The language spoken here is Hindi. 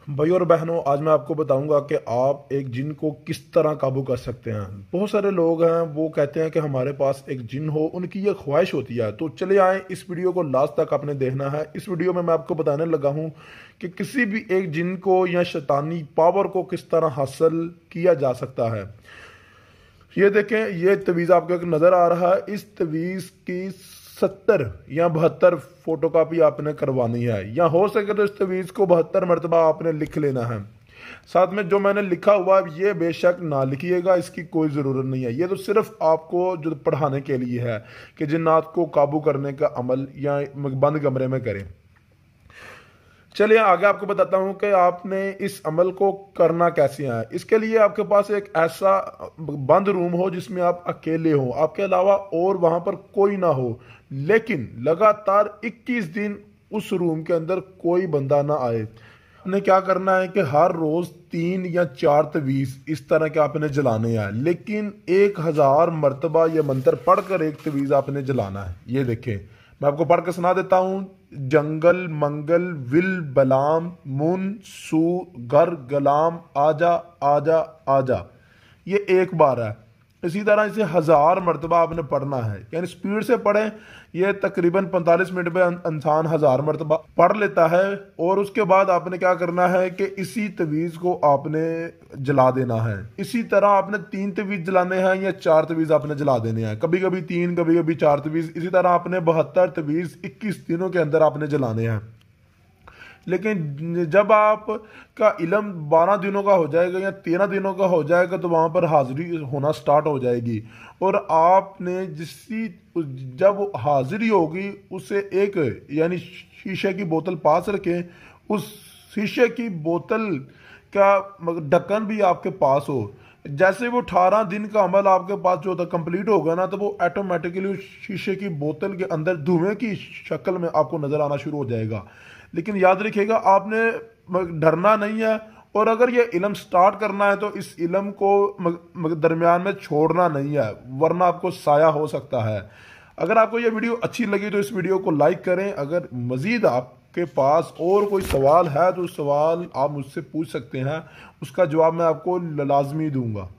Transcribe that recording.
भाई और बहनों, आज मैं आपको बताऊंगा कि आप एक जिन को किस तरह काबू कर सकते हैं। बहुत सारे लोग हैं वो कहते हैं कि हमारे पास एक जिन हो, उनकी ये ख्वाहिश होती है। तो चले आए, इस वीडियो को लास्ट तक आपने देखना है। इस वीडियो में मैं आपको बताने लगा हूं कि किसी भी एक जिन को या शैतानी पावर को किस तरह हासिल किया जा सकता है। ये देखें, ये तवीज़ आपको नज़र आ रहा है। इस तवीज़ की 70 या 72 फोटोकॉपी आपने करवानी है, या हो सके तो इस तवीज़ को 72 मरतबा आपने लिख लेना है। साथ में जो मैंने लिखा हुआ है ये बेशक ना लिखिएगा, इसकी कोई ज़रूरत नहीं है। ये तो सिर्फ आपको जो पढ़ाने के लिए है कि जिन्नात को काबू करने का अमल या बंद कमरे में करें। चलिए आगे आपको बताता हूं कि आपने इस अमल को करना कैसे है। इसके लिए आपके पास एक ऐसा बंद रूम हो जिसमें आप अकेले हो, आपके अलावा और वहां पर कोई ना हो, लेकिन लगातार 21 दिन उस रूम के अंदर कोई बंदा ना आए। आपने क्या करना है कि हर रोज 3 या 4 तवीज इस तरह के आपने जलाने हैं, लेकिन 1000 मरतबा ये मंत्र पढ़कर एक तवीज आपने जलाना है। ये देखें, मैं आपको पढ़ के सुना देता हूं। जंगल मंगल विल बलाम मुन सू घर गलाम आजा आजा आजा। ये एक बार है। इसी तरह इसे 1000 मरतबा आपने पढ़ना है, यानी स्पीड से पढ़ें। ये तकरीबन 45 मिनट में इंसान 1000 मरतबा पढ़ लेता है। और उसके बाद आपने क्या करना है कि इसी तवीज़ को आपने जला देना है। इसी तरह आपने 3 तवीज़ जलाने हैं या 4 तवीज़ आपने जला देने हैं, कभी कभी 3 कभी कभी 4 तवीज़। इसी तरह आपने 72 तवीज़ 21 दिनों के अंदर आपने जलाने हैं। लेकिन जब आपका इलम 12 दिनों का हो जाएगा या 13 दिनों का हो जाएगा तो वहाँ पर हाजिरी होना स्टार्ट हो जाएगी। और आपने जब हाजिरी होगी उसे एक यानी शीशे की बोतल पास रखें। उस शीशे की बोतल का ढक्कन भी आपके पास हो। जैसे वो 18 दिन का अमल आपके पास जो होता कंप्लीट होगा ना, तो वो ऑटोमेटिकली उस शीशे की बोतल के अंदर धुएं की शक्ल में आपको नजर आना शुरू हो जाएगा। लेकिन याद रखिएगा, आपने डरना नहीं है। और अगर ये इलम स्टार्ट करना है तो इस इलम को दरमियान में छोड़ना नहीं है, वरना आपको साया हो सकता है। अगर आपको ये वीडियो अच्छी लगी तो इस वीडियो को लाइक करें। अगर मज़ीद आपके पास और कोई सवाल है तो सवाल आप मुझसे पूछ सकते हैं, उसका जवाब मैं आपको लाजमी दूंगा।